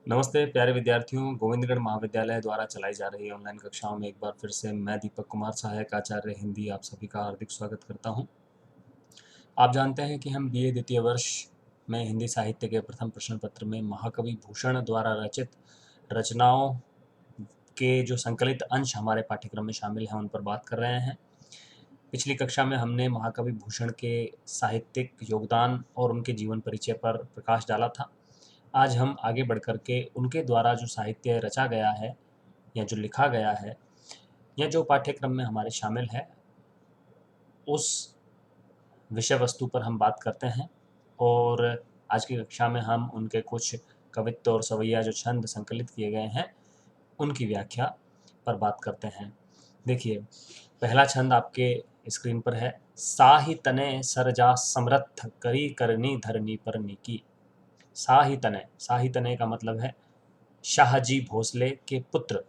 नमस्ते प्यारे विद्यार्थियों, गोविंदगढ़ महाविद्यालय द्वारा चलाई जा रही ऑनलाइन कक्षाओं में एक बार फिर से मैं दीपक कुमार, सहायक आचार्य हिंदी, आप सभी का हार्दिक स्वागत करता हूं। आप जानते हैं कि हम बीए द्वितीय वर्ष में हिंदी साहित्य के प्रथम प्रश्न पत्र में महाकवि भूषण द्वारा रचित रचनाओं के जो संकलित अंश हमारे पाठ्यक्रम में शामिल हैं उन पर बात कर रहे हैं। पिछली कक्षा में हमने महाकवि भूषण के साहित्यिक योगदान और उनके जीवन परिचय पर प्रकाश डाला था। आज हम आगे बढ़ कर के उनके द्वारा जो साहित्य रचा गया है या जो लिखा गया है या जो पाठ्यक्रम में हमारे शामिल है उस विषय वस्तु पर हम बात करते हैं। और आज की कक्षा में हम उनके कुछ कवित्व और सवैया जो छंद संकलित किए गए हैं उनकी व्याख्या पर बात करते हैं। देखिए, पहला छंद आपके स्क्रीन पर है। साहि तने सरजा समरथ करी करनी धरनी पर नीकी। साहि तने का मतलब है शाहजी भोसले के पुत्र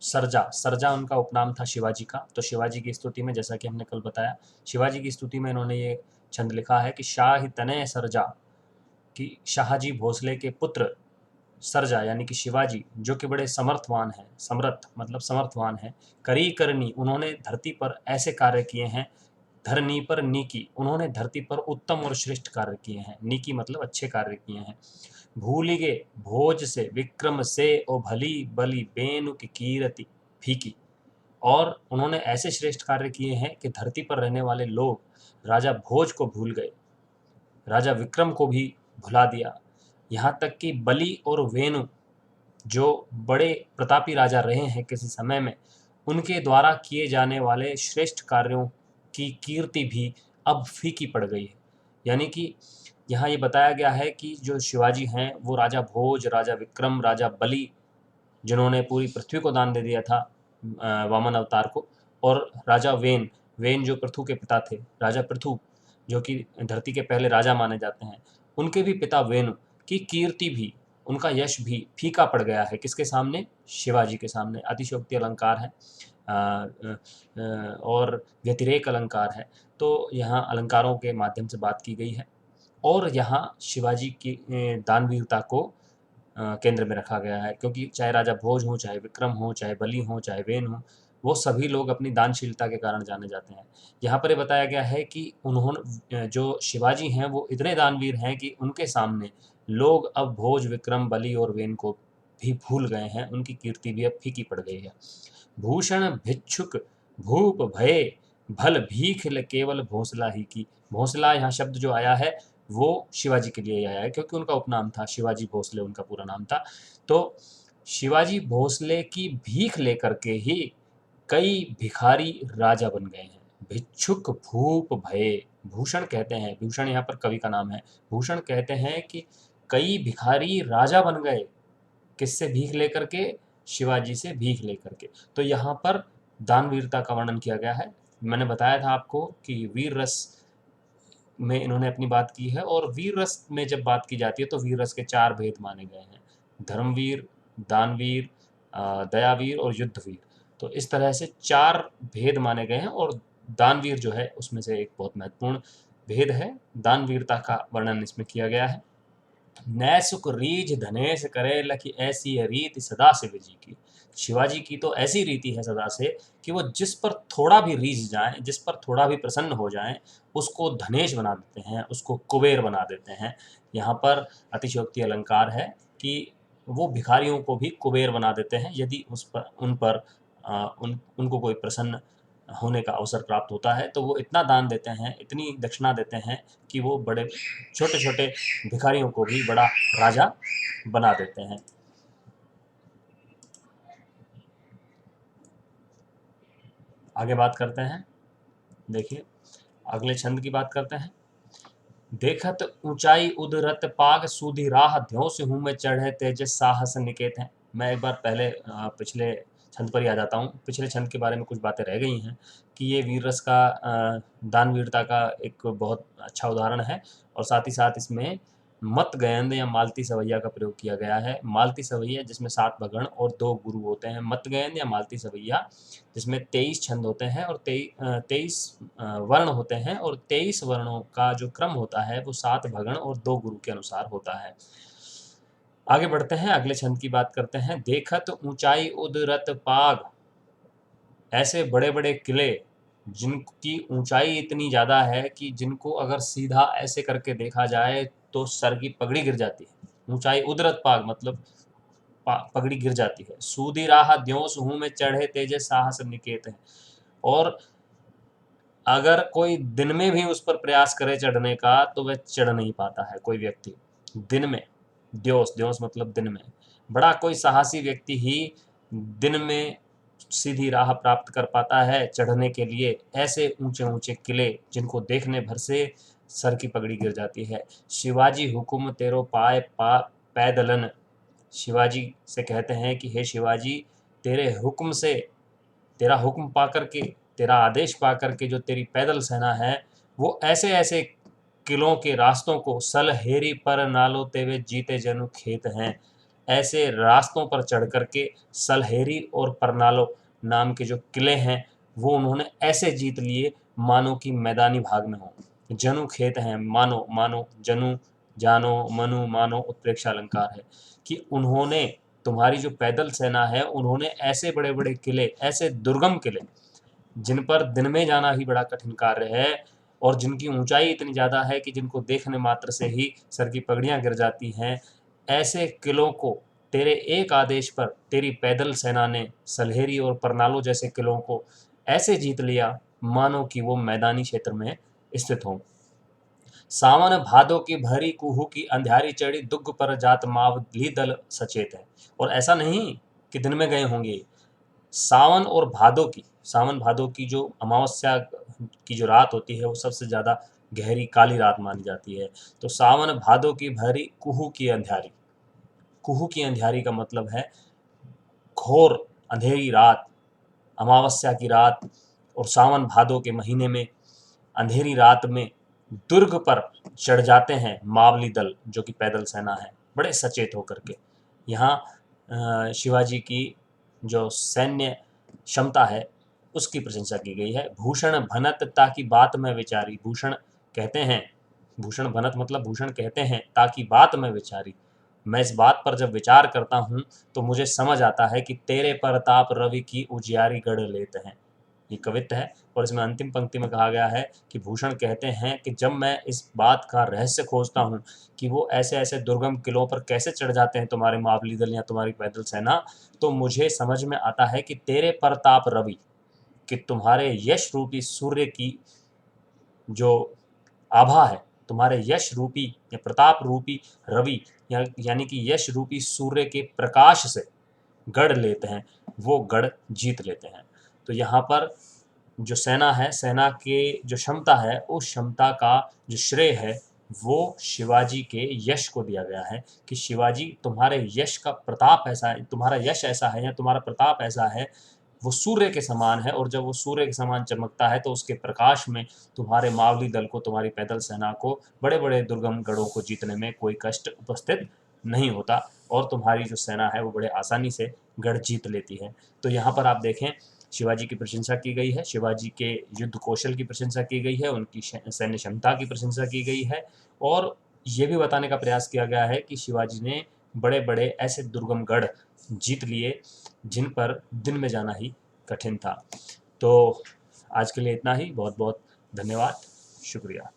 सरजा। सरजा उनका उपनाम था शिवाजी का। तो शिवाजी की स्तुति में, जैसा कि हमने कल बताया, शिवाजी की स्तुति में इन्होंने ये छंद लिखा है कि शाह तने सरजा, कि शाहजी भोसले के पुत्र सरजा यानी कि शिवाजी, जो कि बड़े समर्थवान हैं, समर्थ मतलब समर्थवान हैं, करी करनी, उन्होंने धरती पर ऐसे कार्य किए हैं, धरनी पर नीकी, उन्होंने धरती पर उत्तम और श्रेष्ठ कार्य किए हैं, नीकी मतलब अच्छे कार्य किए हैं। भूलिगे भोज से विक्रम से ओ भली बली बेनु की कीरति फीकी, और उन्होंने ऐसे श्रेष्ठ कार्य किए हैं कि धरती पर रहने वाले लोग राजा भोज को भूल गए, राजा विक्रम को भी भुला दिया। यहाँ तक कि बलि और वेनु, जो बड़े प्रतापी राजा रहे हैं किसी समय में, उनके द्वारा किए जाने वाले श्रेष्ठ कार्यों की कीर्ति भी अब फीकी पड़ गई है। यानी कि यहाँ ये बताया गया है कि जो शिवाजी हैं वो राजा भोज, राजा विक्रम, राजा बलि, जिन्होंने पूरी पृथ्वी को दान दे दिया था वामन अवतार को, और राजा वेन, वेन जो पृथु के पिता थे, राजा पृथु जो कि धरती के पहले राजा माने जाते हैं, उनके भी पिता वेनु की कीर्ति भी, उनका यश भी फीका पड़ गया है। किसके सामने? शिवाजी के सामने। अतिशयोक्ति अलंकार है और व्यतिरेक अलंकार है। तो यहाँ अलंकारों के माध्यम से बात की गई है और यहाँ शिवाजी की दानवीरता को केंद्र में रखा गया है, क्योंकि चाहे राजा भोज हो, चाहे विक्रम हो, चाहे बलि हो, चाहे वेन हो, वो सभी लोग अपनी दानशीलता के कारण जाने जाते हैं। यहाँ पर ये बताया गया है कि उन्होंने, जो शिवाजी हैं वो इतने दानवीर हैं कि उनके सामने लोग अब भोज, विक्रम, बलि और वेन को भी भूल गए हैं, उनकी कीर्ति भी अब फीकी पड़ गई है। भूषण भिक्षुक भूप भये भल भीख केवल भोसला ही की। भोसला यहाँ शब्द जो आया है वो शिवाजी के लिए आया है, क्योंकि उनका उपनाम था, शिवाजी भोसले उनका पूरा नाम था। तो शिवाजी भोसले की भीख लेकर के ही कई भिखारी राजा बन गए हैं। भिक्षुक भूप भये, भूषण कहते हैं, भूषण यहाँ पर कवि का नाम है, भूषण कहते हैं कि कई भिखारी राजा बन गए। किससे भीख लेकर के? शिवाजी से भीख लेकर के। तो यहाँ पर दानवीरता का वर्णन किया गया है। मैंने बताया था आपको कि वीर रस में इन्होंने अपनी बात की है, और वीर रस में जब बात की जाती है तो वीर रस के 4 भेद माने गए हैं: धर्मवीर, दानवीर, दयावीर और युद्धवीर। तो इस तरह से 4 भेद माने गए हैं, और दानवीर जो है उसमें से एक बहुत महत्वपूर्ण भेद है। दानवीरता का वर्णन इसमें किया गया है। नੈ सुख रीझ धनेश करे लखी ऐसी रीति सदा से विजी की। शिवाजी की तो ऐसी रीति है सदा से कि वो जिस पर थोड़ा भी रीझ जाएं, जिस पर थोड़ा भी प्रसन्न हो जाएं, उसको धनेश बना देते हैं, उसको कुबेर बना देते हैं। यहाँ पर अतिशयोक्ति अलंकार है कि वो भिखारियों को भी कुबेर बना देते हैं यदि उस पर उन पर उनको कोई प्रसन्न होने का अवसर प्राप्त होता है, तो वो इतना दान देते हैं, इतनी दक्षिणा देते हैं कि वो बड़े छोटे छोटे भिखारियों को भी बड़ा राजा बना देते हैं। आगे बात करते हैं। देखिए, अगले छंद की बात करते हैं। देखत ऊंचाई उदरत पाग सूधी राह ध्यों से हूँ मैं चढ़े तेजस साहस निकेत हैं। मैं एक बार पहले पिछले छंद पर ही आ जाता हूँ। पिछले छंद के बारे में कुछ बातें रह गई हैं कि ये वीर रस का दानवीरता का एक बहुत अच्छा उदाहरण है, और साथ ही साथ इसमें मत गयंद या मालती सवैया का प्रयोग किया गया है। मालती सवैया जिसमें 7 भगण और 2 गुरु होते हैं, मत गयंद या मालती सवैया जिसमें 23 छंद होते हैं और 23 वर्ण होते हैं, और 23 वर्णों का जो क्रम होता है वो 7 भगण और 2 गुरु के अनुसार होता है। आगे बढ़ते हैं, अगले छंद की बात करते हैं। देखत ऊंचाई उदरत पाग, ऐसे बड़े बड़े किले जिनकी ऊंचाई इतनी ज़्यादा है कि जिनको अगर सीधा ऐसे करके देखा जाए तो सर की पगड़ी गिर जाती है। ऊंचाई उदरत पाग मतलब पगड़ी गिर जाती है। सूदी राह द्योस हूँ में चढ़े तेजे साहस निकेत है। और अगर कोई दिन में भी उस पर प्रयास करे चढ़ने का तो वह चढ़ नहीं पाता है कोई व्यक्ति दिन में। द्योस द्योस मतलब दिन में। बड़ा कोई साहसी व्यक्ति ही दिन में सीधी राह प्राप्त कर पाता है चढ़ने के लिए ऐसे ऊंचे ऊंचे किले जिनको देखने भर से सर की पगड़ी गिर जाती है। शिवाजी हुकुम तेरो पाए पैदलन, शिवाजी से कहते हैं कि हे शिवाजी, तेरे हुक्म से, तेरा हुक्म पा करके, तेरा आदेश पा करके जो तेरी पैदल सेना है वो ऐसे ऐसे किलों के रास्तों को सलहेरी पर नालो तेवे जीते जनु खेत हैं, ऐसे रास्तों पर चढ़ करके सलहेरी और परनालो नाम के जो किले हैं वो उन्होंने ऐसे जीत लिए मानो कि मैदानी भाग में हो। जनु खेत हैं, मानो, मानो जनु जानो, मनु मानो उत्प्रेक्षा अलंकार है कि उन्होंने, तुम्हारी जो पैदल सेना है उन्होंने ऐसे बड़े बड़े किले, ऐसे दुर्गम किले जिन पर दिन में जाना ही बड़ा कठिन कार्य है और जिनकी ऊंचाई इतनी ज़्यादा है कि जिनको देखने मात्र से ही सर की पगड़ियां गिर जाती हैं, ऐसे किलों को तेरे एक आदेश पर तेरी पैदल सेना ने सलहेरी और परनालो जैसे किलों को ऐसे जीत लिया मानो कि वो मैदानी क्षेत्र में स्थित हों। सावन भादो की भरी कुहू की अंधियारी चढ़ी दुग्ग पर जात मावली दल सचेत है। और ऐसा नहीं कि दिन में गए होंगे, सावन और भादो की, सावन भादो की जो अमावस्या की जो रात होती है वो सबसे ज़्यादा गहरी काली रात मानी जाती है। तो सावन भादो की भरी कुहू की अंधियारी, कुहू की अंधियारी का मतलब है घोर अंधेरी रात, अमावस्या की रात और सावन भादो के महीने में अंधेरी रात में दुर्ग पर चढ़ जाते हैं मावली दल जो कि पैदल सेना है बड़े सचेत होकर के। यहाँ शिवाजी की जो सैन्य क्षमता है उसकी प्रशंसा की गई है। भूषण भनत ताकि बात में विचारी, भूषण कहते हैं, भूषण भनत मतलब भूषण कहते हैं ताकि बात में विचारी, मैं इस बात पर जब विचार करता हूँ तो मुझे समझ आता है कि तेरे परताप रवि की उजियारी गढ़ लेते हैं। ये कवित्त है और इसमें अंतिम पंक्ति में कहा गया है कि भूषण कहते हैं कि जब मैं इस बात का रहस्य खोजता हूँ कि वो ऐसे ऐसे दुर्गम किलों पर कैसे चढ़ जाते हैं तुम्हारे मावली दल या तुम्हारी पैदल सेना, तो मुझे समझ में आता है कि तेरे परताप रवि, कि तुम्हारे यश रूपी सूर्य की जो आभा है, तुम्हारे यश रूपी या प्रताप रूपी रवि यानी कि यश रूपी सूर्य के प्रकाश से गढ़ लेते हैं, वो गढ़ जीत लेते हैं। तो यहाँ पर जो सेना है, सेना के जो क्षमता है, उस क्षमता का जो श्रेय है वो शिवाजी के यश को दिया गया है कि शिवाजी तुम्हारे यश का प्रताप ऐसा है, तुम्हारा यश ऐसा है या तुम्हारा प्रताप ऐसा है, वो सूर्य के समान है और जब वो सूर्य के समान चमकता है तो उसके प्रकाश में तुम्हारे मावली दल को, तुम्हारी पैदल सेना को बड़े बड़े दुर्गम गढ़ों को जीतने में कोई कष्ट उपस्थित नहीं होता और तुम्हारी जो सेना है वो बड़े आसानी से गढ़ जीत लेती है। तो यहाँ पर आप देखें शिवाजी की प्रशंसा की गई है, शिवाजी के युद्ध कौशल की प्रशंसा की गई है, उनकी सैन्य क्षमता की प्रशंसा की गई है और ये भी बताने का प्रयास किया गया है कि शिवाजी ने बड़े बड़े ऐसे दुर्गम गढ़ जीत लिए जिन पर दिन में जाना ही कठिन था। तो आज के लिए इतना ही, बहुत बहुत धन्यवाद, शुक्रिया।